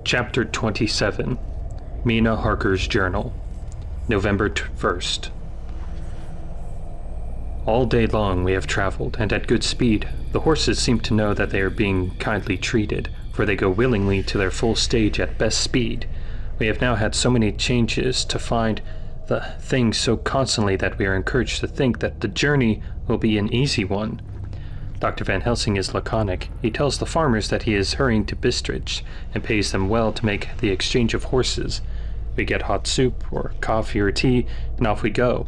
Chapter 27. Mina Harker's Journal. November 1st. All day long we have traveled, and at good speed. The horses seem to know that they are being kindly treated, for they go willingly to their full stage at best speed. We have now had so many changes to find the things so constantly that we are encouraged to think that the journey will be an easy one. Dr. Van Helsing is laconic. He tells the farmers that he is hurrying to Bistritz and pays them well to make the exchange of horses. We get hot soup or coffee or tea, and off we go.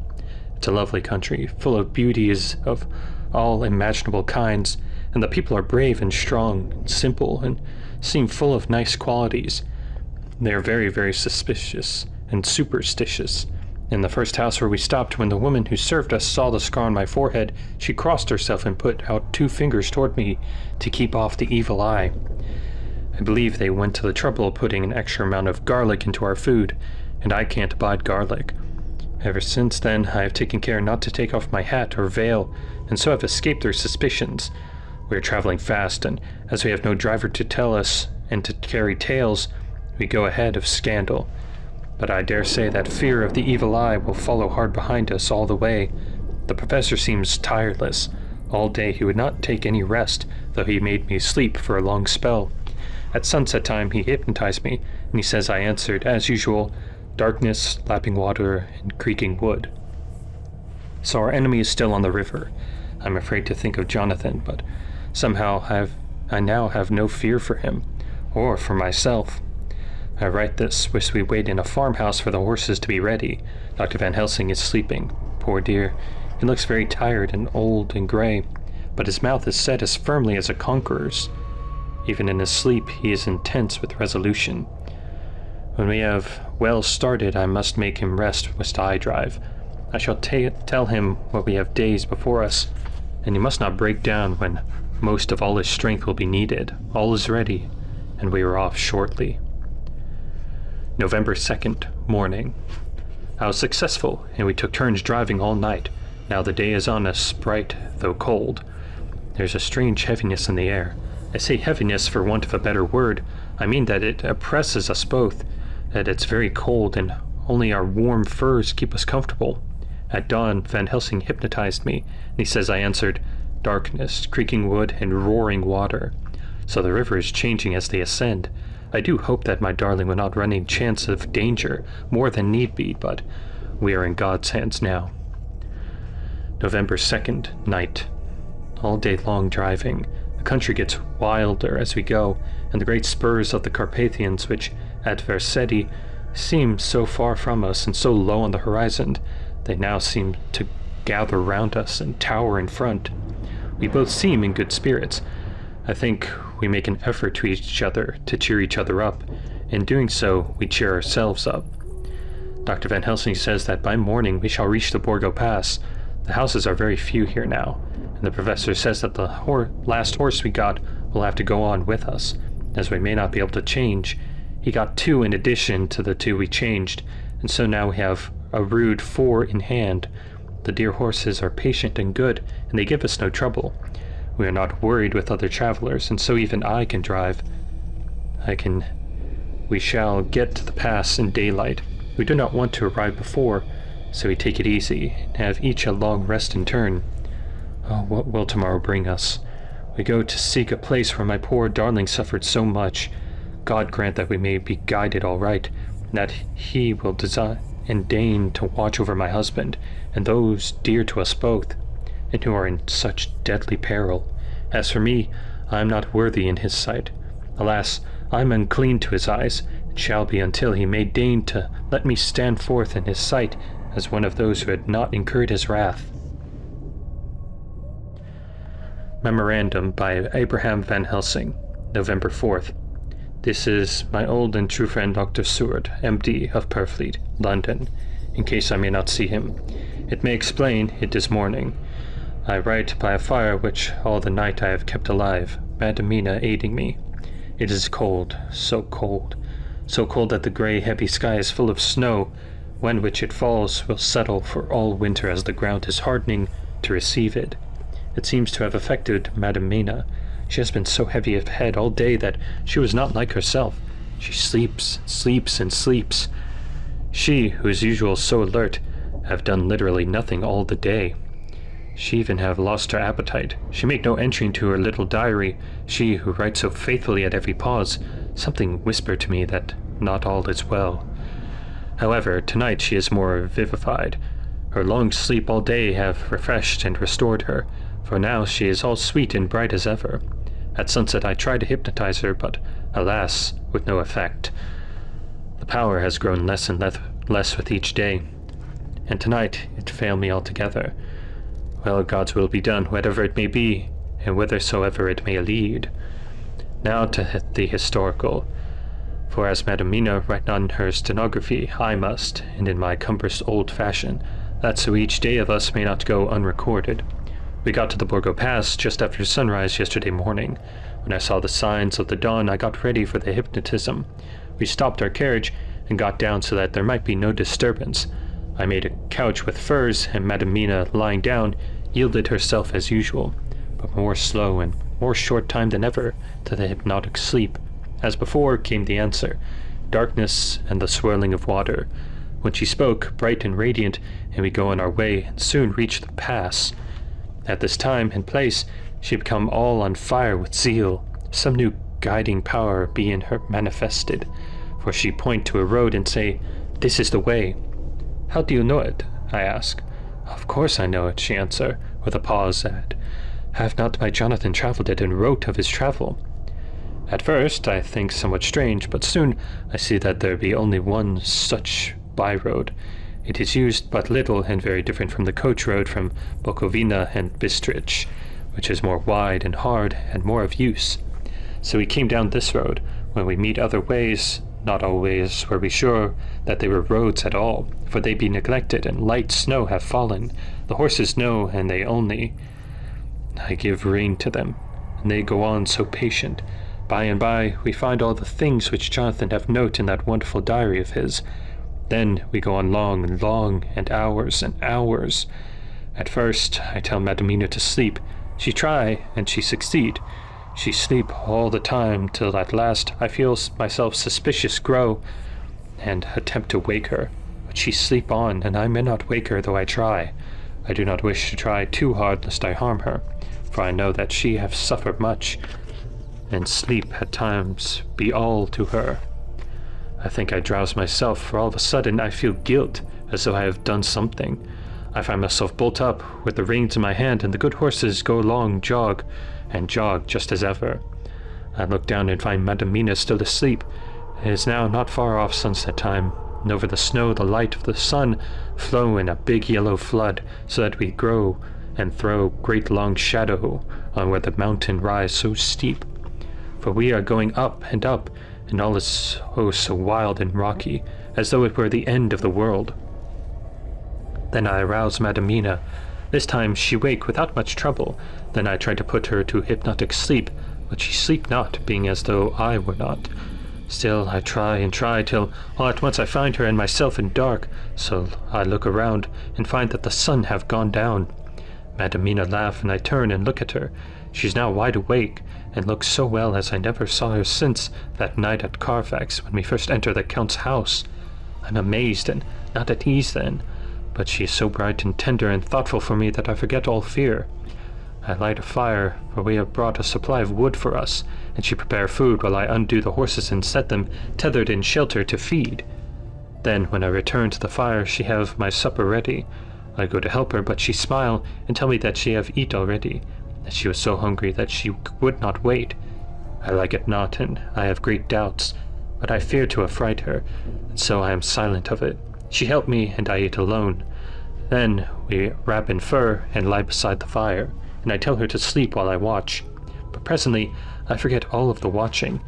It's a lovely country, full of beauties of all imaginable kinds, and the people are brave and strong and simple and seem full of nice qualities. They are very, very suspicious and superstitious. In the first house where we stopped, when the woman who served us saw the scar on my forehead, she crossed herself and put out 2 fingers toward me to keep off the evil eye. I believe they went to the trouble of putting an extra amount of garlic into our food, and I can't abide garlic. Ever since then, I have taken care not to take off my hat or veil, and so have escaped their suspicions. We are traveling fast, and as we have no driver to tell us and to carry tales, we go ahead of scandal. But I dare say that fear of the evil eye will follow hard behind us all the way. The professor seems tireless. All day he would not take any rest, though he made me sleep for a long spell. At sunset time he hypnotized me, and he says I answered, as usual, darkness, lapping water, and creaking wood. So our enemy is still on the river. I'm afraid to think of Jonathan, but somehow I now have no fear for him, or for myself. I write this whilst we wait in a farmhouse for the horses to be ready. Dr. Van Helsing is sleeping. Poor dear, he looks very tired and old and gray, but his mouth is set as firmly as a conqueror's. Even in his sleep he is intense with resolution. When we have well started, I must make him rest whilst I drive. I shall tell him what we have days before us, and he must not break down when most of all his strength will be needed. All is ready, and we are off shortly. November 2nd, morning. I was successful, and we took turns driving all night. Now the day is on us, bright, though cold. There's a strange heaviness in the air. I say heaviness for want of a better word. I mean that it oppresses us both, that it's very cold, and only our warm furs keep us comfortable. At dawn, Van Helsing hypnotized me, and he says I answered, darkness, creaking wood, and roaring water. So the river is changing as they ascend. I do hope that my darling will not run any chance of danger, more than need be, but we are in God's hands now. November 2nd, night. All day long driving. The country gets wilder as we go, and the great spurs of the Carpathians, which at Vercetti seem so far from us and so low on the horizon, they now seem to gather round us and tower in front. We both seem in good spirits. I think we make an effort to cheer each other up. In doing so, we cheer ourselves up. Dr. Van Helsing says that by morning we shall reach the Borgo Pass. The houses are very few here now, and the professor says that the last horse we got will have to go on with us, as we may not be able to change. He got 2 in addition to the 2 we changed, and so now we have a rude 4 in hand. The dear horses are patient and good, and they give us no trouble. We are not worried with other travelers, and so even I can drive. We shall get to the pass in daylight. We do not want to arrive before, so we take it easy, and have each a long rest in turn. Oh, what will tomorrow bring us? We go to seek a place where my poor darling suffered so much. God grant that we may be guided all right, and that he will design and deign to watch over my husband, and those dear to us both, and who are in such deadly peril. As for me, I am not worthy in his sight. Alas, I am unclean to his eyes, and shall be until he may deign to let me stand forth in his sight as one of those who had not incurred his wrath. Memorandum by Abraham Van Helsing, November 4th. This is my old and true friend Dr. Seward, M.D. of Purfleet, London, in case I may not see him. It may explain it is morning. I write by a fire which all the night I have kept alive, Madam Mina aiding me. It is cold so cold that the grey heavy sky is full of snow, when which it falls will settle for all winter as the ground is hardening to receive it. It seems to have affected Madam Mina. She has been so heavy of head all day that she was not like herself, She sleeps, sleeps, and sleeps. She, who is usually so alert, have done literally nothing all the day. She even have lost her appetite. She make no entry into her little diary. She, who writes so faithfully at every pause, something whisper to me that not all is well. However, tonight she is more vivified. Her long sleep all day have refreshed and restored her, for now she is all sweet and bright as ever. At sunset I tried to hypnotize her, but, alas, with no effect. The power has grown less and less with each day, and tonight it failed me altogether. Well, God's will be done, whatever it may be, and whithersoever it may lead. Now to the historical. For as Madam Mina write on her stenography, I must, and in my cumbrous old fashion, that so each day of us may not go unrecorded. We got to the Borgo Pass just after sunrise yesterday morning. When I saw the signs of the dawn, I got ready for the hypnotism. We stopped our carriage and got down so that there might be no disturbance. I made a couch with furs, and Madam Mina, lying down, yielded herself as usual, but more slow and more short time than ever, to the hypnotic sleep. As before came the answer, darkness and the swirling of water. When she spoke, bright and radiant, and we go on our way and soon reach the pass. At this time and place, she become all on fire with zeal. Some new guiding power be in her manifested, for she point to a road and say, "This is the way." "How do you know it?" I ask. "Of course I know it," she answer, with a pause, add, "Have not my Jonathan travelled it and wrote of his travel?" At first I think somewhat strange, but soon I see that there be only one such by-road. It is used but little and very different from the coach road from Bukovina and Bistric, which is more wide and hard and more of use. So we came down this road. When we meet other ways, not always were we sure that they were roads at all, for they be neglected and light snow have fallen. The horses know, and they only. I give rein to them, and they go on so patient. By and by we find all the things which Jonathan have note in that wonderful diary of his. Then we go on long and long, and hours and hours. At first I tell Madam Mina to sleep. She try, and she succeed. She sleep all the time, till at last I feel myself suspicious grow, and attempt to wake her. But she sleep on, and I may not wake her though I try. I do not wish to try too hard lest I harm her, for I know that she have suffered much, and sleep at times be all to her. I think I drowse myself, for all of a sudden I feel guilt, as though I have done something. I find myself bolt up, with the reins in my hand, and the good horses go along, jog, and jog just as ever. I look down and find Madam Mina still asleep. It is now not far off sunset time, and over the snow the light of the sun flow in a big yellow flood, so that we grow and throw great long shadow on where the mountain rise so steep. For we are going up, and all is oh so wild and rocky, as though it were the end of the world. Then I arouse Madam Mina. This time she wake without much trouble. Then I try to put her to hypnotic sleep, but she sleep not, being as though I were not. Still I try and try, till all at once I find her and myself in dark. So I look around, and find that the sun have gone down. Madam Mina laugh, and I turn and look at her. She is now wide awake, and looks so well as I never saw her since that night at Carfax, when we first entered the Count's house. I'm amazed and not at ease then, but she is so bright and tender and thoughtful for me that I forget all fear. I light a fire, for we have brought a supply of wood for us, and she prepare food while I undo the horses and set them, tethered in shelter, to feed. Then, when I return to the fire, she have my supper ready. I go to help her, but she smile and tell me that she have eat already, that she was so hungry that she would not wait. I like it not, and I have great doubts, but I fear to affright her, and so I am silent of it. She helped me, and I eat alone. Then we wrap in fur and lie beside the fire, and I tell her to sleep while I watch. But presently I forget all of the watching,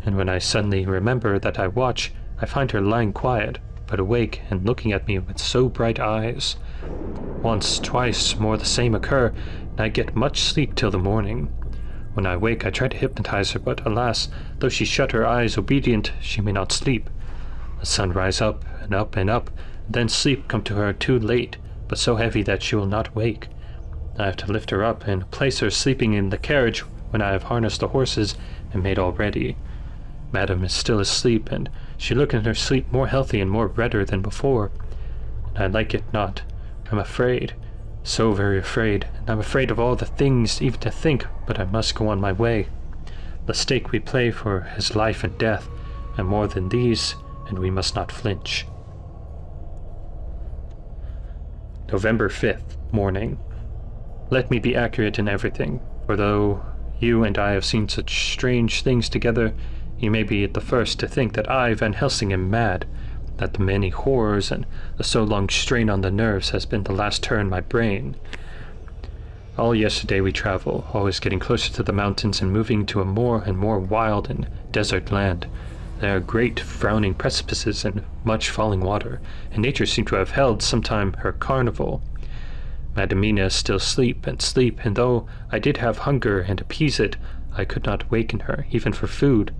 and when I suddenly remember that I watch, I find her lying quiet, but awake and looking at me with so bright eyes. Once, twice more the same occur, and I get much sleep till the morning. When I wake I try to hypnotize her, but alas, though she shut her eyes obedient, she may not sleep. The sun rise up and up and up, then sleep come to her too late, but so heavy that she will not wake. I have to lift her up and place her sleeping in the carriage when I have harnessed the horses and made all ready. Madam is still asleep, and she looked in her sleep more healthy and more redder than before. And I like it not. I'm afraid, so very afraid, and I'm afraid of all the things even to think, but I must go on my way. The stake we play for is life and death, and more than these, and we must not flinch. November 5th, morning. Let me be accurate in everything, for though you and I have seen such strange things together, you may be the first to think that I, Van Helsing, am mad, that the many horrors and the so long strain on the nerves has been the last turn in my brain. All yesterday we travel, always getting closer to the mountains and moving to a more and more wild and desert land. There are great frowning precipices and much falling water, and nature seemed to have held sometime her carnival. Madamina is still asleep, and though I did have hunger and appease it, I could not waken her, even for food.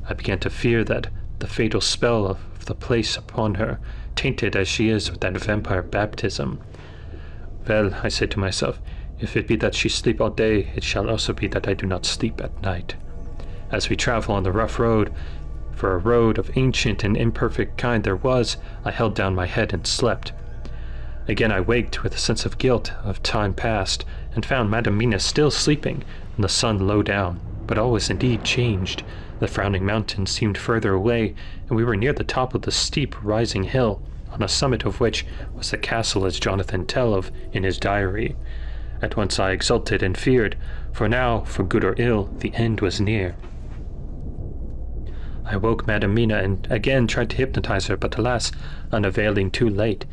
I began to fear that the fatal spell of the place upon her, tainted as she is with that vampire baptism. Well, I said to myself, if it be that she sleep all day, it shall also be that I do not sleep at night. As we travel on the rough road, for a road of ancient and imperfect kind there was, I held down my head and slept. Again I waked with a sense of guilt of time past, and found Madamina still sleeping, and the sun low down, but all was indeed changed. The frowning mountains seemed further away, and we were near the top of the steep rising hill, on the summit of which was the castle as Jonathan tell of in his diary. At once I exulted and feared, for now, for good or ill, the end was near. I woke Madamina and again tried to hypnotize her, but alas, unavailing, too late.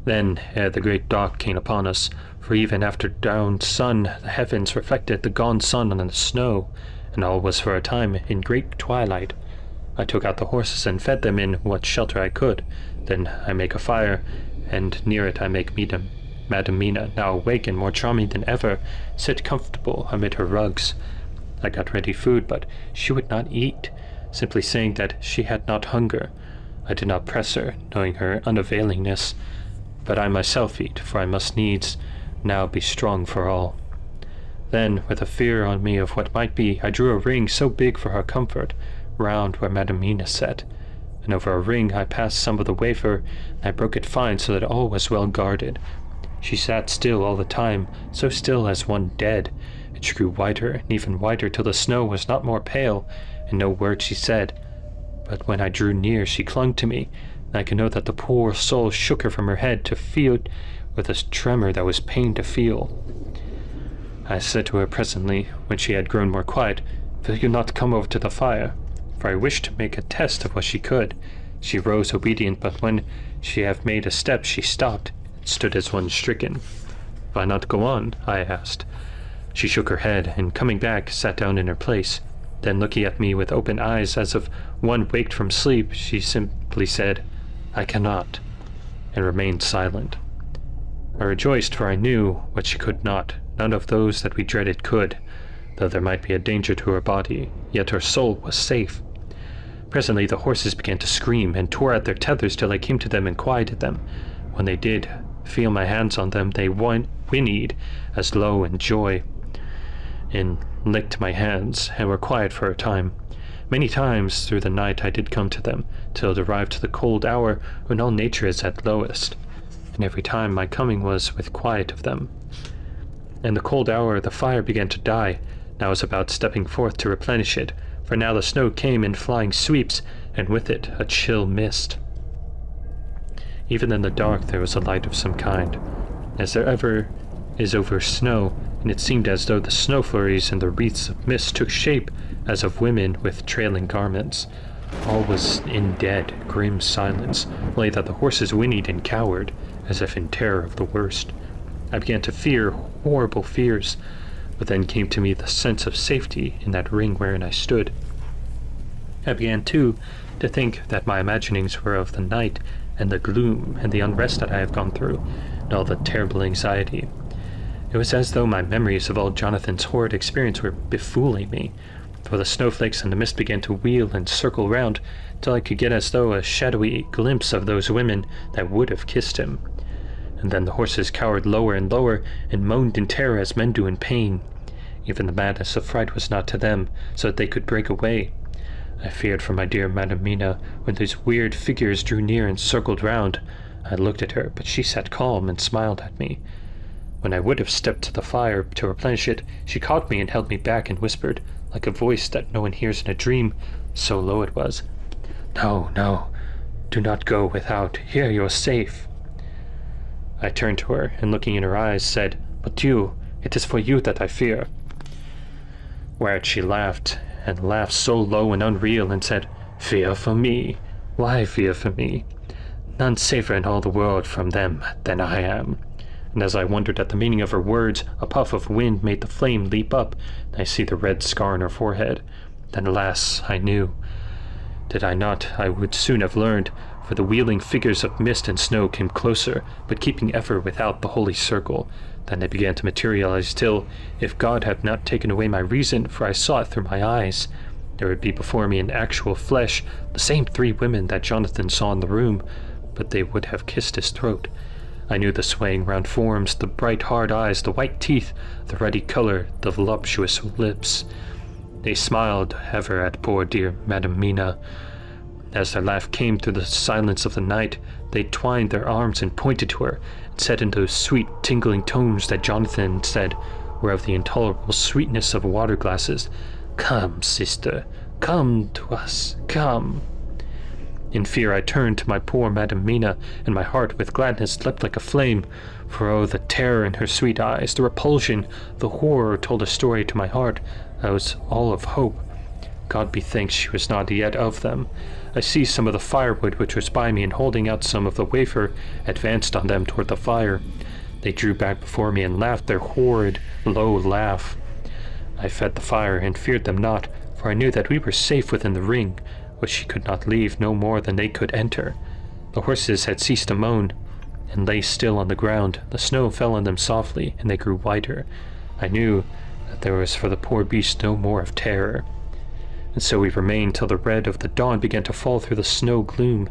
Then, ere the great dark came upon us, for even after down sun the heavens reflected the gone sun on the snow, and all was for a time in great twilight. I took out the horses and fed them in what shelter I could. Then I make a fire, and near it I make Madamina, now awake and more charming than ever, sit comfortable amid her rugs. I got ready food, but she would not eat, simply saying that she had not hunger. I did not press her, knowing her unavailingness, but I myself eat, for I must needs now be strong for all. Then, with a fear on me of what might be, I drew a ring so big for her comfort, round where Madamina sat, and over a ring I passed some of the wafer, and I broke it fine so that all was well guarded. She sat still all the time, so still as one dead. It grew whiter and even whiter till the snow was not more pale, and no word she said. But when I drew near she clung to me, and I could know that the poor soul shook her from her head to feel with a tremor that was pain to feel. I said to her presently, when she had grown more quiet, "Will you not come over to the fire?" For I wished to make a test of what she could. She rose obedient, but when she had made a step she stopped, and stood as one stricken. "Why not go on?" I asked. She shook her head, and coming back, sat down in her place. Then looking at me with open eyes as of one waked from sleep, she simply said, "I cannot," and remained silent. I rejoiced, for I knew what she could not. None of those that we dreaded could. Though there might be a danger to her body, yet her soul was safe. Presently the horses began to scream, and tore at their tethers till I came to them and quieted them. When they did feel my hands on them, they whinnied as low in joy, and licked my hands, and were quiet for a time. Many times through the night I did come to them, till it arrived to the cold hour when all nature is at lowest, and every time my coming was with quiet of them. In the cold hour the fire began to die, and I was about stepping forth to replenish it, for now the snow came in flying sweeps, and with it a chill mist. Even in the dark there was a light of some kind, as there ever is over snow, and it seemed as though the snow flurries and the wreaths of mist took shape as of women with trailing garments. All was in dead, grim silence, only that the horses whinnied and cowered, as if in terror of the worst. I began to fear horrible fears, but then came to me the sense of safety in that ring wherein I stood. I began, too, to think that my imaginings were of the night, and the gloom, and the unrest that I have gone through, and all the terrible anxiety. It was as though my memories of old Jonathan's horrid experience were befooling me, for the snowflakes and the mist began to wheel and circle round, till I could get as though a shadowy glimpse of those women that would have kissed him. And then the horses cowered lower and lower, and moaned in terror as men do in pain. Even the madness of fright was not to them, so that they could break away. I feared for my dear Madam Mina when these weird figures drew near and circled round. I looked at her, but she sat calm and smiled at me. When I would have stepped to the fire to replenish it, she caught me and held me back and whispered, like a voice that no one hears in a dream, so low it was, "No, no, do not go without. Here you are safe." I turned to her, and looking in her eyes, said, "But you, it is for you that I fear." Whereat she laughed, and laughed so low and unreal, and said, "Fear for me? Why fear for me? None safer in all the world from them than I am." And as I wondered at the meaning of her words, a puff of wind made the flame leap up, and I see the red scar on her forehead. Then alas, I knew. Did I not, I would soon have learned, for the wheeling figures of mist and snow came closer, but keeping ever without the holy circle. Then they began to materialize till, if God had not taken away my reason, for I saw it through my eyes, there would be before me in actual flesh the same 3 women that Jonathan saw in the room, but they would have kissed his throat. I knew the swaying round forms, the bright hard eyes, the white teeth, the ruddy color, the voluptuous lips. They smiled ever at poor dear Madam Mina. As their laugh came through the silence of the night, they twined their arms and pointed to her, and said in those sweet, tingling tones that Jonathan said were of the intolerable sweetness of water glasses, "Come, sister, come to us, come." In fear I turned to my poor Madam Mina, and my heart with gladness leapt like a flame, for oh, the terror in her sweet eyes, the repulsion, the horror told a story to my heart that was all of hope. God be thanked she was not yet of them. I seized some of the firewood which was by me, and holding out some of the wafer, advanced on them toward the fire. They drew back before me and laughed their horrid, low laugh. I fed the fire and feared them not, for I knew that we were safe within the ring, which she could not leave no more than they could enter. The horses had ceased to moan, and lay still on the ground. The snow fell on them softly, and they grew whiter. I knew that there was for the poor beast no more of terror. And so we remained till the red of the dawn began to fall through the snow gloom.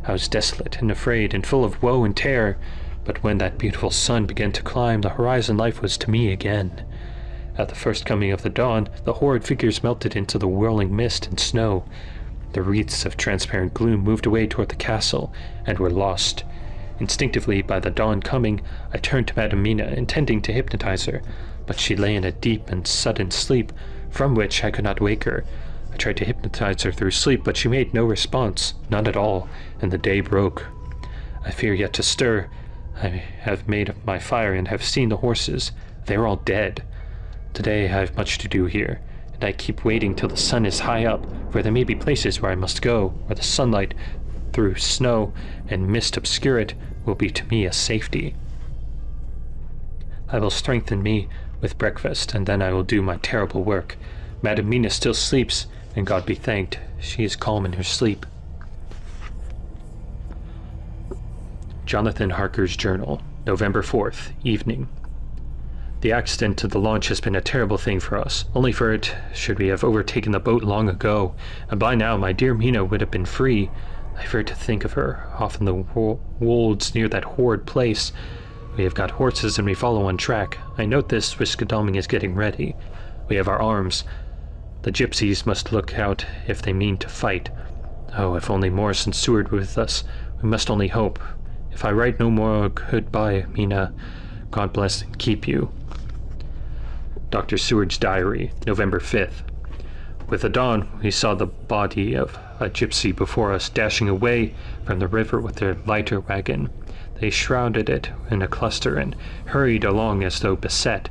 I was desolate and afraid and full of woe and terror, but when that beautiful sun began to climb the horizon, life was to me again. At the first coming of the dawn, the horrid figures melted into the whirling mist and snow. The wreaths of transparent gloom moved away toward the castle, and were lost. Instinctively, by the dawn coming, I turned to Madam Mina, intending to hypnotize her, but she lay in a deep and sudden sleep, from which I could not wake her. I tried to hypnotize her through sleep, but she made no response, none at all, and the day broke. I fear yet to stir. I have made my fire and have seen the horses. They are all dead. Today I have much to do here, and I keep waiting till the sun is high up, for there may be places where I must go, where the sunlight, through snow and mist obscure it, will be to me a safety. I will strengthen me with breakfast, and then I will do my terrible work. Madam Mina still sleeps, and God be thanked, she is calm in her sleep. Jonathan Harker's Journal, November 4th, evening. The accident to the launch has been a terrible thing for us. Only for it should we have overtaken the boat long ago, and by now my dear Mina would have been free. I fear to think of her, off in the wolds near that horrid place. We have got horses and we follow on track. I note this Swiss-Godalming is getting ready. We have our arms. The gypsies must look out if they mean to fight. Oh, if only Morris and Seward were with us. We must only hope. If I write no more goodbye, Mina, God bless and keep you. Dr. Seward's Diary, November 5th. With the dawn, we saw the body of a gypsy before us dashing away from the river with their lighter wagon. They shrouded it in a cluster and hurried along as though beset.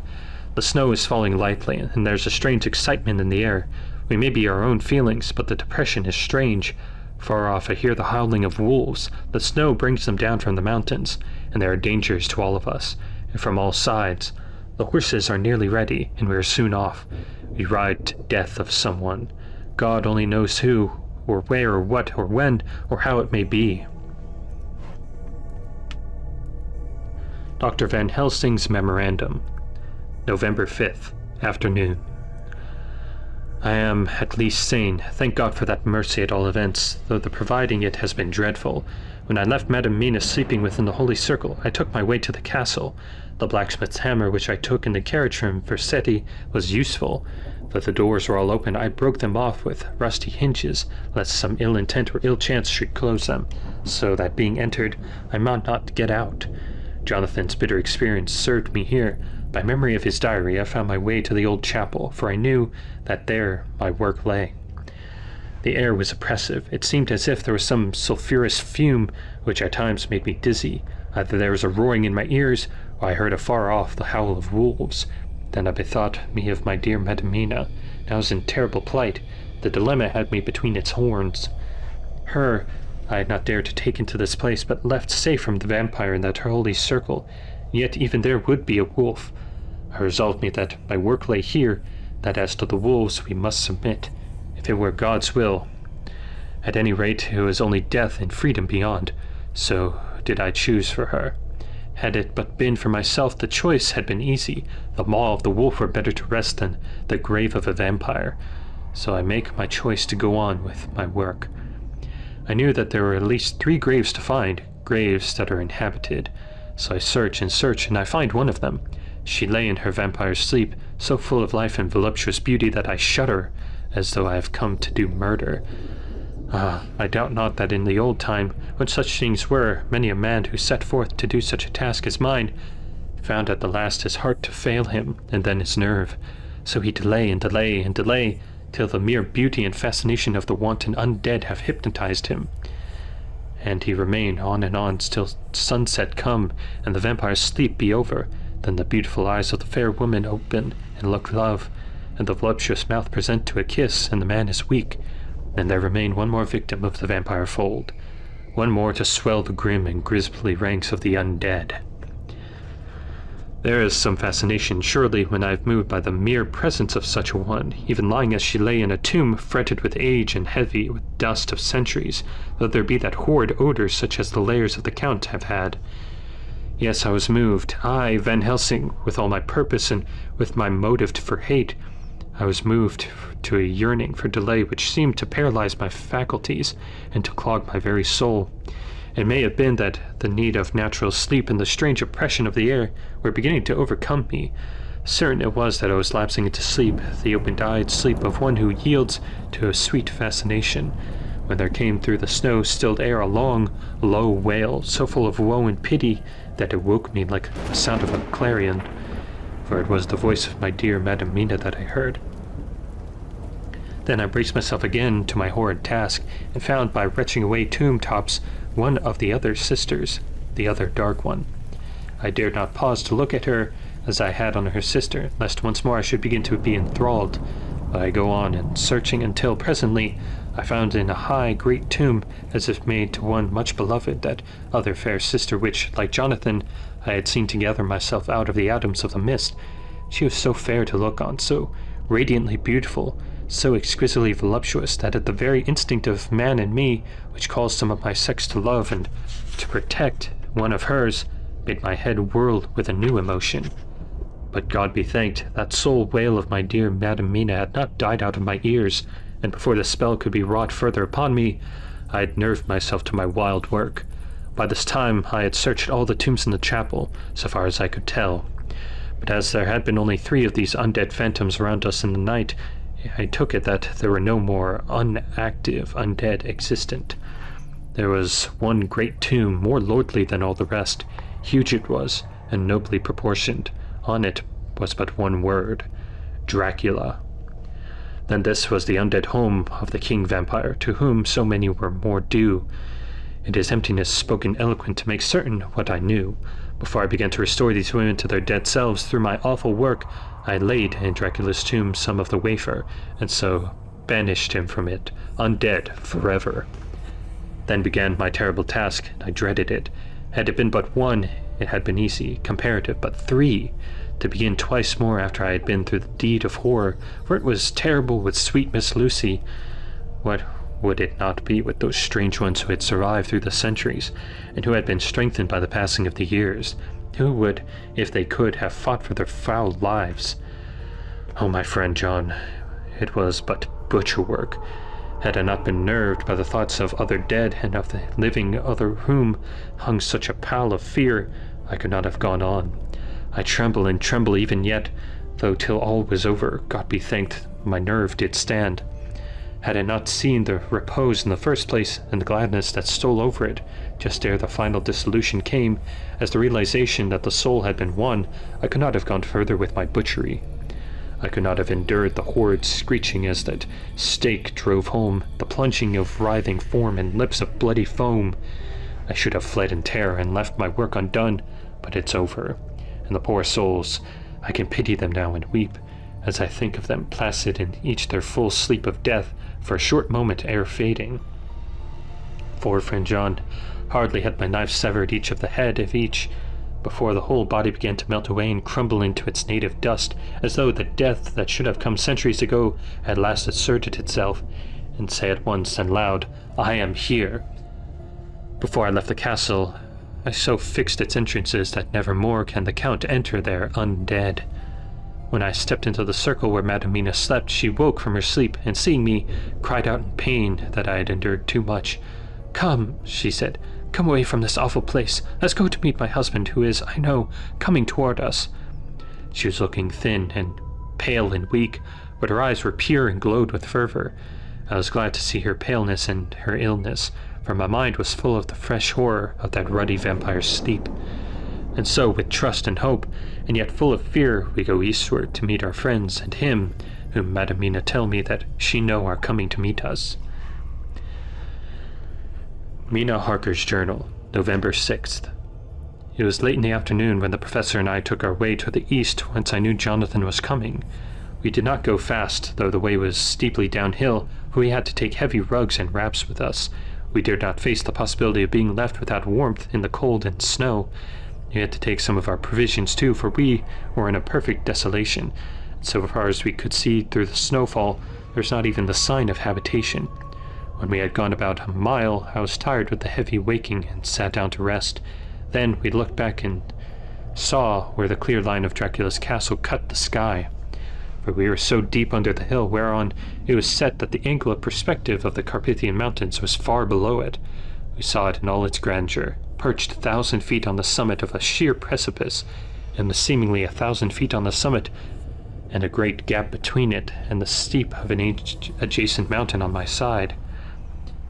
The snow is falling lightly, and there's a strange excitement in the air. We may be our own feelings, but the depression is strange. Far off I hear the howling of wolves. The snow brings them down from the mountains, and there are dangers to all of us, and from all sides. The horses are nearly ready, and we are soon off. We ride to death of someone. God only knows who, or where, or what, or when, or how it may be. Dr. Van Helsing's Memorandum, November 5th, afternoon. I am at least sane. Thank God for that mercy at all events, though the providing it has been dreadful. When I left Madame Mina sleeping within the holy circle, I took my way to the castle. The blacksmith's hammer which I took in the carriage from Vercetti was useful, but the doors were all open. I broke them off with rusty hinges, lest some ill intent or ill chance should close them, so that being entered, I might not get out. Jonathan's bitter experience served me here. By memory of his diary, I found my way to the old chapel, for I knew that there my work lay. The air was oppressive. It seemed as if there was some sulphurous fume which at times made me dizzy. Either there was a roaring in my ears, or I heard afar off the howl of wolves. Then I bethought me of my dear Madame Mina. I was in terrible plight. The dilemma had me between its horns. Her I had not dared to take into this place, but left safe from the vampire in that holy circle. Yet even there would be a wolf. I resolved me that my work lay here, that as to the wolves we must submit, if it were God's will. At any rate, it was only death and freedom beyond. So did I choose for her. Had it but been for myself, the choice had been easy. The maw of the wolf were better to rest than the grave of a vampire. So I make my choice to go on with my work. I knew that there were at least 3 graves to find, graves that are inhabited. So I search, and I find one of them. She lay in her vampire's sleep, so full of life and voluptuous beauty that I shudder, as though I have come to do murder. I doubt not that in the old time, when such things were, many a man who set forth to do such a task as mine found at the last his heart to fail him, and then his nerve. So he delay and delay and delay, till the mere beauty and fascination of the wanton undead have hypnotized him. And he remain on till sunset come, and the vampire's sleep be over. Then the beautiful eyes of the fair woman open and look love, and the voluptuous mouth present to a kiss, and the man is weak. And there remain one more victim of the vampire fold, one more to swell the grim and grisly ranks of the undead. There is some fascination, surely, when I am moved by the mere presence of such a one, even lying as she lay in a tomb fretted with age and heavy with dust of centuries, though there be that horrid odor such as the layers of the Count have had. Yes, I was moved, I, Van Helsing, with all my purpose and with my motive for hate. I was moved to a yearning for delay which seemed to paralyze my faculties and to clog my very soul. It may have been that the need of natural sleep and the strange oppression of the air were beginning to overcome me. Certain it was that I was lapsing into sleep, the open-eyed sleep of one who yields to a sweet fascination, when there came through the snow-stilled air a long, low wail, so full of woe and pity that it woke me like the sound of a clarion, for it was the voice of my dear Madame Mina that I heard. Then I braced myself again to my horrid task, and found by retching away tomb tops one of the other sisters, the other dark one. I dared not pause to look at her as I had on her sister, lest once more I should begin to be enthralled. But I go on and searching until presently I found in a high great tomb, as if made to one much beloved, that other fair sister which, like Jonathan, I had seen to gather myself out of the atoms of the mist. She was so fair to look on, so radiantly beautiful, so exquisitely voluptuous, that at the very instinct of man in me, which calls some of my sex to love and to protect one of hers, made my head whirl with a new emotion. But God be thanked, that sole wail of my dear Madame Mina had not died out of my ears, and before the spell could be wrought further upon me, I had nerved myself to my wild work. By this time I had searched all the tombs in the chapel, so far as I could tell. But as there had been only 3 of these undead phantoms around us in the night, I took it that there were no more unactive undead existent. There was one great tomb, more lordly than all the rest. Huge it was, and nobly proportioned. On it was but one word: Dracula. Then this was the undead home of the king vampire, to whom so many were more due, and his emptiness spoken eloquent to make certain what I knew. Before I began to restore these women to their dead selves through my awful work, I laid in Dracula's tomb some of the wafer, and so banished him from it, undead forever. Then began my terrible task, and I dreaded it. Had it been but 1, it had been easy, comparative, but 3, to begin twice more after I had been through the deed of horror, for it was terrible with sweet Miss Lucy. What would it not be with those strange ones who had survived through the centuries, and who had been strengthened by the passing of the years, who would, if they could, have fought for their foul lives? Oh, my friend John, it was but butcher work, Had I not been nerved by the thoughts of other dead and of the living over whom hung such a pall of fear, I could not have gone on. I tremble and tremble even yet, though till all was over, God be thanked, my nerve did stand. Had I not seen the repose in the first place, and the gladness that stole over it, just ere the final dissolution came, as the realization that the soul had been won, I could not have gone further with my butchery. I could not have endured the horrid screeching as that stake drove home, the plunging of writhing form and lips of bloody foam. I should have fled in terror and left my work undone, but it's over, and the poor souls, I can pity them now and weep, as I think of them placid in each their full sleep of death, for a short moment ere fading. For, friend John, hardly had my knife severed each of the head of each, before the whole body began to melt away and crumble into its native dust, as though the death that should have come centuries ago had last asserted itself, and say at once and loud, I am here. Before I left the castle, I so fixed its entrances that never more can the Count enter there undead. When I stepped into the circle where Madam Mina slept, she woke from her sleep, and seeing me, cried out in pain that I had endured too much. Come, she said, come away from this awful place. Let's go to meet my husband, who is, I know, coming toward us. She was looking thin and pale and weak, but her eyes were pure and glowed with fervor. I was glad to see her paleness and her illness, for my mind was full of the fresh horror of that ruddy vampire's sleep. And so, with trust and hope, and yet full of fear, we go eastward to meet our friends and him, whom Madam Mina tell me that she know are coming to meet us. Mina Harker's Journal, November 6th. It was late in the afternoon when the professor and I took our way to the east, whence I knew Jonathan was coming. We did not go fast, though the way was steeply downhill, for we had to take heavy rugs and wraps with us. We dared not face the possibility of being left without warmth in the cold and snow. We had to take some of our provisions too, for we were in a perfect desolation. So far as we could see through the snowfall, there was not even the sign of habitation. When we had gone about a mile, I was tired with the heavy waking and sat down to rest. Then we looked back and saw where the clear line of Dracula's castle cut the sky. For we were so deep under the hill whereon it was set that the angle of perspective of the Carpathian Mountains was far below it. We saw it in all its grandeur, perched 1,000 feet on the summit of a sheer precipice, and was seemingly 1,000 feet on the summit, and a great gap between it and the steep of an adjacent mountain on my side.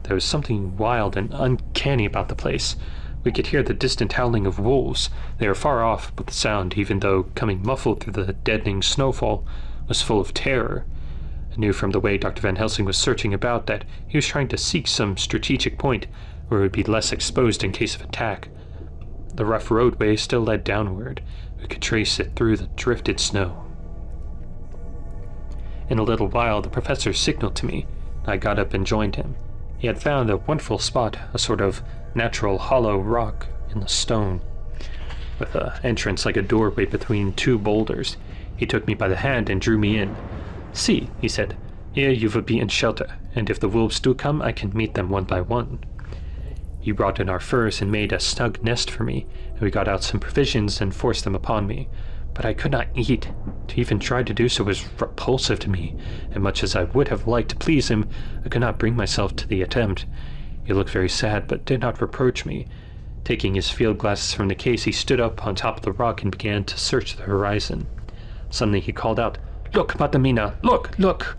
There was something wild and uncanny about the place. We could hear the distant howling of wolves. They were far off, but the sound, even though coming muffled through the deadening snowfall, was full of terror. I knew from the way Dr. Van Helsing was searching about that he was trying to seek some strategic point where it would be less exposed in case of attack. The rough roadway still led downward. We could trace it through the drifted snow. In a little while the professor signaled to me. I got up and joined him. He had found a wonderful spot, a sort of natural hollow rock in the stone, with an entrance like a doorway between two boulders. He took me by the hand and drew me in. See, he said, here you will be in shelter, and if the wolves do come, I can meet them one by one. He brought in our furs and made a snug nest for me, and we got out some provisions and forced them upon me. But I could not eat. To even try to do so was repulsive to me, and much as I would have liked to please him, I could not bring myself to the attempt. He looked very sad, but did not reproach me. Taking his field glasses from the case, he stood up on top of the rock and began to search the horizon. Suddenly he called out, "Look, Madam Mina! Look! Look!"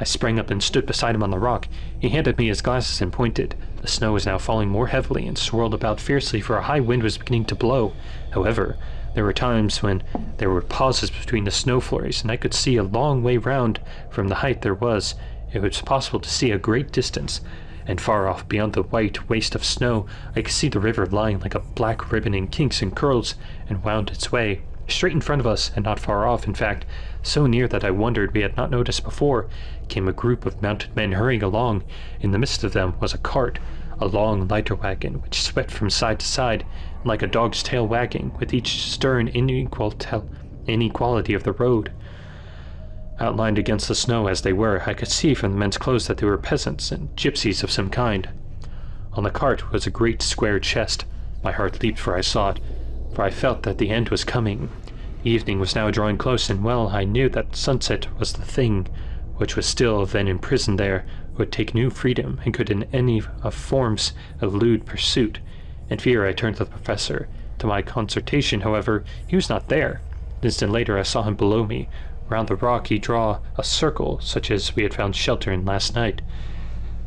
I sprang up and stood beside him on the rock. He handed me his glasses and pointed. The snow was now falling more heavily and swirled about fiercely, for a high wind was beginning to blow. However, there were times when there were pauses between the snow flurries, and I could see a long way round from the height there was. It was possible to see a great distance, and far off beyond the white waste of snow, I could see the river lying like a black ribbon in kinks and curls, and wound its way. Straight in front of us, and not far off, in fact, so near that I wondered we had not noticed before, came a group of mounted men hurrying along. In the midst of them was a cart, a long lighter wagon, which swept from side to side, like a dog's tail wagging, with each stern inequality of the road. Outlined against the snow as they were, I could see from the men's clothes that they were peasants and gypsies of some kind. On the cart was a great square chest. My heart leaped for I saw it, for I felt that the end was coming. Evening was now drawing close, and well I knew that sunset was the thing which was still then imprisoned there, would take new freedom and could in any of forms elude pursuit. In fear I turned to the professor. To my consternation, however, he was not there. An instant later I saw him below me. Round the rock he draw a circle, such as we had found shelter in last night.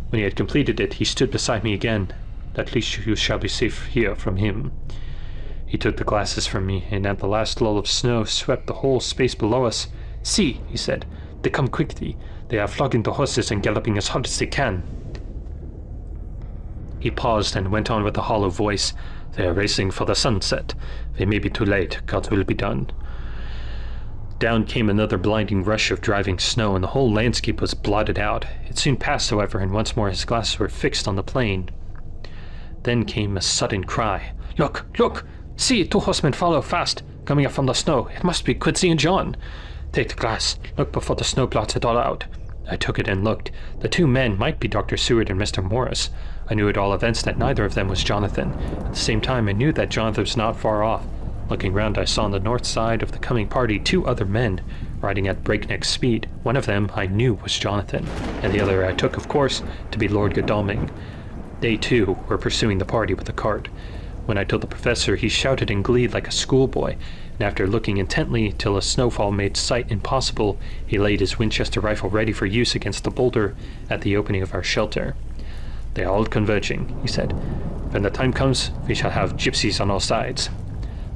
When he had completed it, he stood beside me again. At least you shall be safe here from him. He took the glasses from me, and at the last lull of snow swept the whole space below us. See, he said, they come quickly. They are flogging the horses and galloping as hard as they can. He paused and went on with a hollow voice. They are racing for the sunset. They may be too late. God's will be done. Down came another blinding rush of driving snow, and the whole landscape was blotted out. It soon passed, however, and once more his glasses were fixed on the plain. Then came a sudden cry. Look! Look! See, 2 horsemen follow fast, coming up from the snow. It must be Quincy and John. Take the glass. Look before the snow blots it all out. I took it and looked. The 2 men might be Dr. Seward and Mr. Morris. I knew at all events that neither of them was Jonathan. At the same time, I knew that Jonathan was not far off. Looking round, I saw on the north side of the coming party 2 other men, riding at breakneck speed. One of them I knew was Jonathan, and the other I took, of course, to be Lord Godalming. They, too, were pursuing the party with a cart. When I told the professor, he shouted in glee like a schoolboy, and after looking intently till a snowfall made sight impossible, he laid his Winchester rifle ready for use against the boulder at the opening of our shelter. They are all converging, he said. When the time comes, we shall have gypsies on all sides.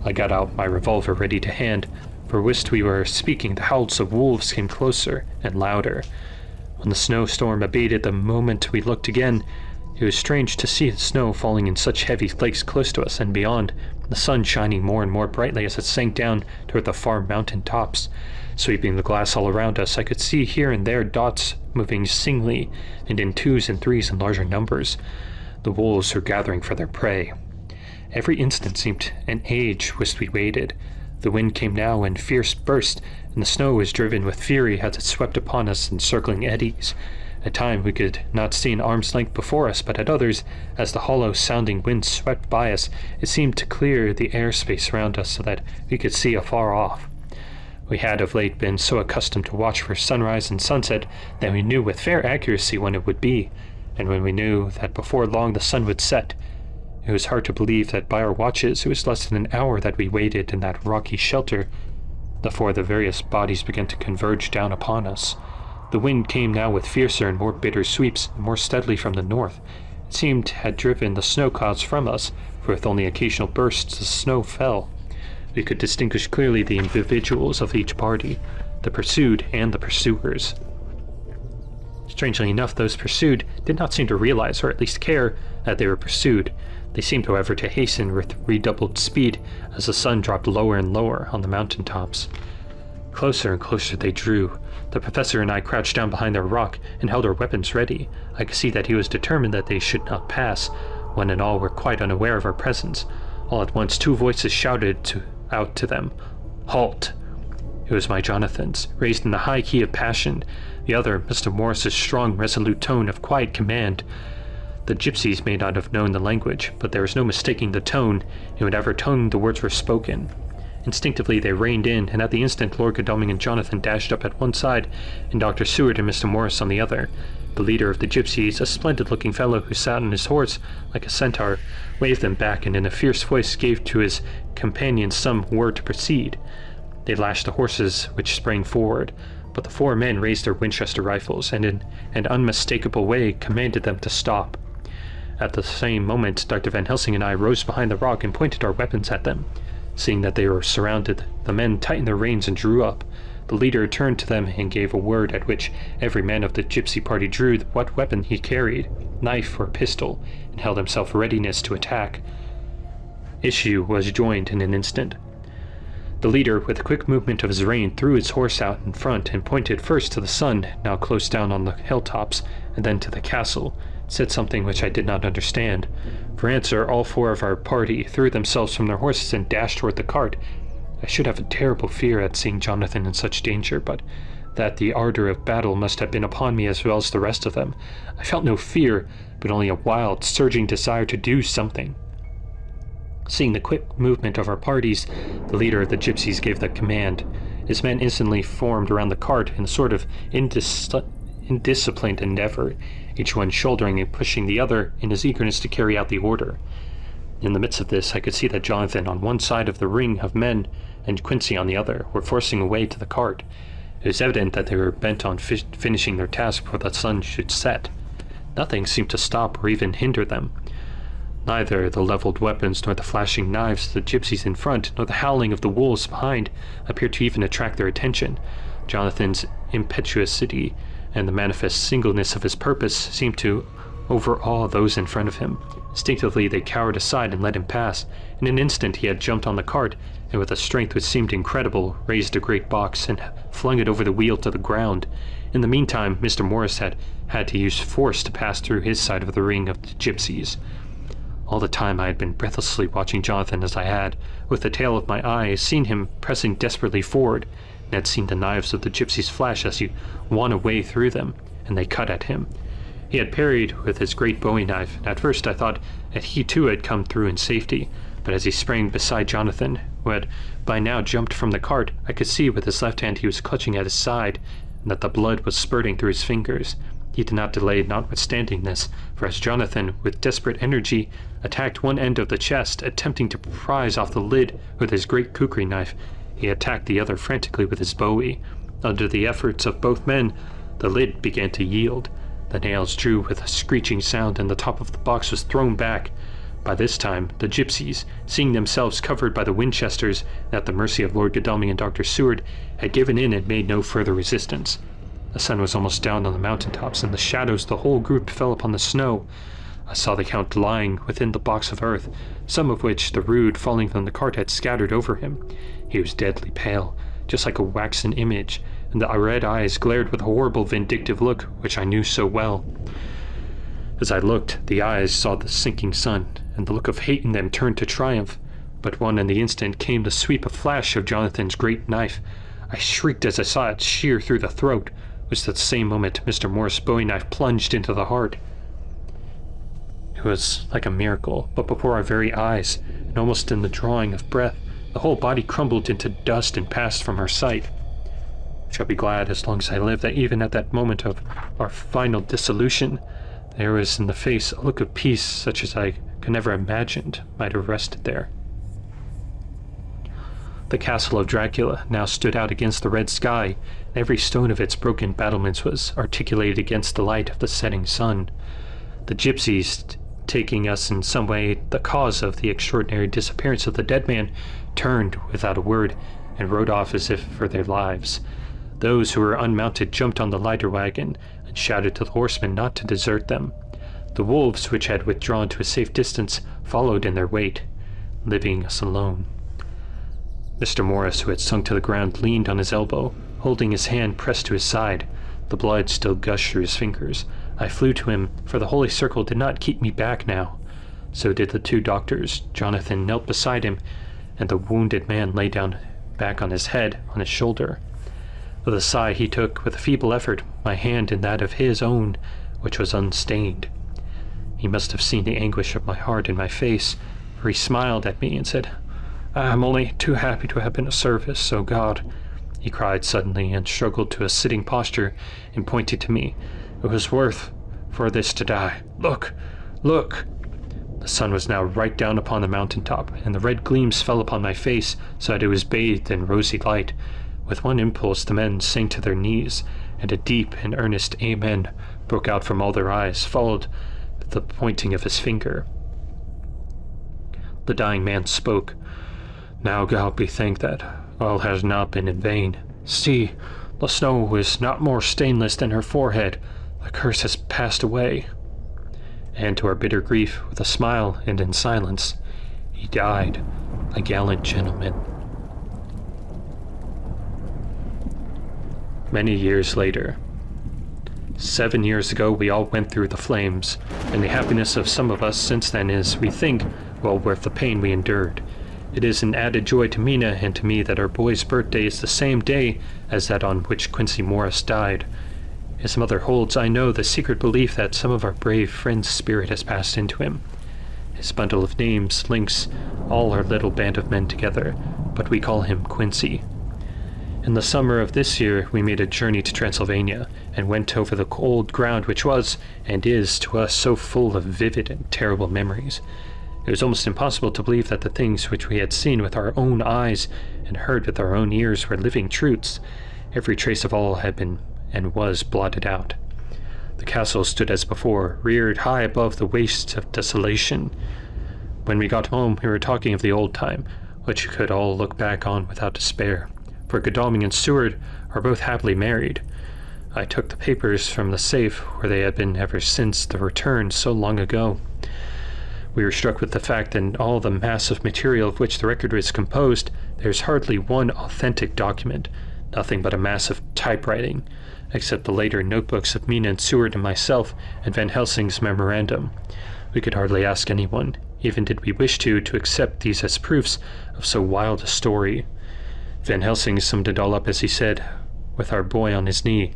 I got out my revolver ready to hand, for whilst we were speaking, the howls of wolves came closer and louder. When the snowstorm abated the moment we looked again, it was strange to see the snow falling in such heavy flakes close to us and beyond, the sun shining more and more brightly as it sank down toward the far mountain tops. Sweeping the glass all around us, I could see here and there dots moving singly and in 2s and 3s in larger numbers. The wolves were gathering for their prey. Every instant seemed an age whilst we waited. The wind came now in fierce bursts, and the snow was driven with fury as it swept upon us in circling eddies. At times we could not see an arm's length before us, but at others, as the hollow-sounding wind swept by us, it seemed to clear the airspace around us so that we could see afar off. We had of late been so accustomed to watch for sunrise and sunset that we knew with fair accuracy when it would be, and when we knew that before long the sun would set, it was hard to believe that by our watches it was less than an hour that we waited in that rocky shelter before the various bodies began to converge down upon us. The wind came now with fiercer and more bitter sweeps, and more steadily from the north. It seemed had driven the snow clouds from us, for with only occasional bursts the snow fell. We could distinguish clearly the individuals of each party, the pursued and the pursuers. Strangely enough, those pursued did not seem to realize, or at least care, that they were pursued. They seemed, however, to hasten with redoubled speed as the sun dropped lower and lower on the mountain tops. Closer and closer they drew. The professor and I crouched down behind their rock and held our weapons ready. I could see that he was determined that they should not pass. One and all were quite unaware of our presence. All at once 2 voices shouted out to them, "Halt!" It was my Jonathan's, raised in the high key of passion, the other Mr. Morris's strong, resolute tone of quiet command. The gypsies may not have known the language, but there was no mistaking the tone in whatever tongue the words were spoken. Instinctively they reined in, and at the instant Lord Godalming and Jonathan dashed up at one side, and Dr. Seward and Mr. Morris on the other. The leader of the gypsies, a splendid-looking fellow who sat on his horse like a centaur, waved them back and in a fierce voice gave to his companions some word to proceed. They lashed the horses, which sprang forward, but the 4 men raised their Winchester rifles and in an unmistakable way commanded them to stop. At the same moment Dr. Van Helsing and I rose behind the rock and pointed our weapons at them. Seeing that they were surrounded, the men tightened their reins and drew up. The leader turned to them and gave a word at which every man of the gypsy party drew what weapon he carried, knife or pistol, and held himself readiness to attack. Issue was joined in an instant. The leader, with a quick movement of his rein, threw his horse out in front and pointed first to the sun, now close down on the hilltops, and then to the castle, said something which I did not understand. For answer, all 4 of our party threw themselves from their horses and dashed toward the cart. I should have a terrible fear at seeing Jonathan in such danger, but that the ardor of battle must have been upon me as well as the rest of them. I felt no fear, but only a wild, surging desire to do something. Seeing the quick movement of our parties, the leader of the gypsies gave the command. His men instantly formed around the cart in a sort of indisciplined endeavor, each one shouldering and pushing the other in his eagerness to carry out the order. In the midst of this, I could see that Jonathan on one side of the ring of men and Quincy on the other were forcing a way to the cart. It was evident that they were bent on finishing their task before the sun should set. Nothing seemed to stop or even hinder them. Neither the leveled weapons nor the flashing knives of the gypsies in front nor the howling of the wolves behind appeared to even attract their attention. Jonathan's impetuosity and the manifest singleness of his purpose seemed to overawe those in front of him. Instinctively they cowered aside and let him pass. In an instant he had jumped on the cart, and with a strength which seemed incredible, raised a great box and flung it over the wheel to the ground. In the meantime, Mr. Morris had to use force to pass through his side of the ring of the gypsies. All the time I had been breathlessly watching Jonathan as I had, with the tail of my eye, seen him pressing desperately forward, and had seen the knives of the gypsies flash as he won a way through them, and they cut at him. He had parried with his great bowie knife, and at first I thought that he too had come through in safety, but as he sprang beside Jonathan, who had by now jumped from the cart, I could see with his left hand he was clutching at his side, and that the blood was spurting through his fingers. He did not delay notwithstanding this, for as Jonathan, with desperate energy, attacked one end of the chest, attempting to prise off the lid with his great kukri knife, he attacked the other frantically with his bowie. Under the efforts of both men, the lid began to yield. The nails drew with a screeching sound, and the top of the box was thrown back. By this time, the gypsies, seeing themselves covered by the Winchesters and at the mercy of Lord Godalming and Dr. Seward, had given in and made no further resistance. The sun was almost down on the mountain-tops, and the shadows of the whole group fell upon the snow. I saw the Count lying within the box of earth, some of which the rood falling from the cart had scattered over him. He was deadly pale, just like a waxen image, and the red eyes glared with a horrible vindictive look which I knew so well. As I looked, the eyes saw the sinking sun, and the look of hate in them turned to triumph. But one in the instant came the sweep of flash of Jonathan's great knife. I shrieked as I saw it shear through the throat, which at the same moment Mr. Morris' bowie knife plunged into the heart. It was like a miracle, but before our very eyes, and almost in the drawing of breath, the whole body crumbled into dust and passed from our sight. I shall be glad, as long as I live, that even at that moment of our final dissolution, there was in the face a look of peace such as I could never have imagined might have rested there. The castle of Dracula now stood out against the red sky, and every stone of its broken battlements was articulated against the light of the setting sun. The gypsies, taking us in some way the cause of the extraordinary disappearance of the dead man, turned without a word and rode off as if for their lives. Those who were unmounted jumped on the lighter wagon and shouted to the horsemen not to desert them. The wolves, which had withdrawn to a safe distance, followed in their wake, leaving us alone. Mr. Morris, who had sunk to the ground, leaned on his elbow, holding his hand pressed to his side. The blood still gushed through his fingers. I flew to him, for the holy circle did not keep me back now. So did the two doctors. Jonathan knelt beside him, and the wounded man lay down back on his head, on his shoulder. With a sigh he took, with a feeble effort, my hand in that of his own, which was unstained. He must have seen the anguish of my heart in my face, for he smiled at me and said, "I am only too happy to have been of service, O God," he cried suddenly, and struggled to a sitting posture, and pointed to me. "It was worth for this to die. Look! Look!" The sun was now right down upon the mountain-top, and the red gleams fell upon my face, so that it was bathed in rosy light. With one impulse the men sank to their knees, and a deep and earnest amen broke out from all their eyes, followed with the pointing of his finger. The dying man spoke. "Now God be thanked that all has not been in vain. See, the snow is not more stainless than her forehead. The curse has passed away." And to our bitter grief, with a smile and in silence, he died, a gallant gentleman. Many years later. 7 years ago we all went through the flames, and the happiness of some of us since then is, we think, well worth the pain we endured. It is an added joy to Mina and to me that our boy's birthday is the same day as that on which Quincy Morris died. His mother holds, I know, the secret belief that some of our brave friend's spirit has passed into him. His bundle of names links all our little band of men together, but we call him Quincy. In the summer of this year, we made a journey to Transylvania, and went over the old ground which was, and is, to us so full of vivid and terrible memories. It was almost impossible to believe that the things which we had seen with our own eyes and heard with our own ears were living truths. Every trace of all had been and was blotted out. The castle stood as before, reared high above the wastes of desolation. When we got home, we were talking of the old time, which we could all look back on without despair, for Godalming and Seward are both happily married. I took the papers from the safe where they had been ever since the return so long ago. We were struck with the fact that in all the mass of material of which the record is composed, there is hardly one authentic document, nothing but a mass of typewriting, except the later notebooks of Mina and Seward and myself, and Van Helsing's memorandum. We could hardly ask anyone, even did we wish to accept these as proofs of so wild a story. Van Helsing summed it all up as he said, with our boy on his knee,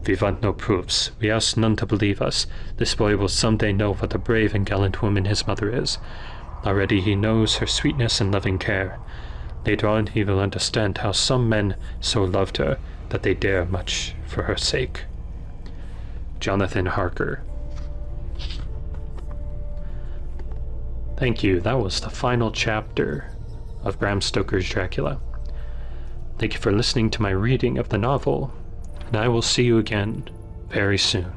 "We want no proofs. We ask none to believe us. This boy will someday know what a brave and gallant woman his mother is. Already he knows her sweetness and loving care. Later on he will understand how some men so loved her that they dare much for her sake." Jonathan Harker. Thank you. That was the final chapter of Bram Stoker's Dracula. Thank you for listening to my reading of the novel, and I will see you again very soon.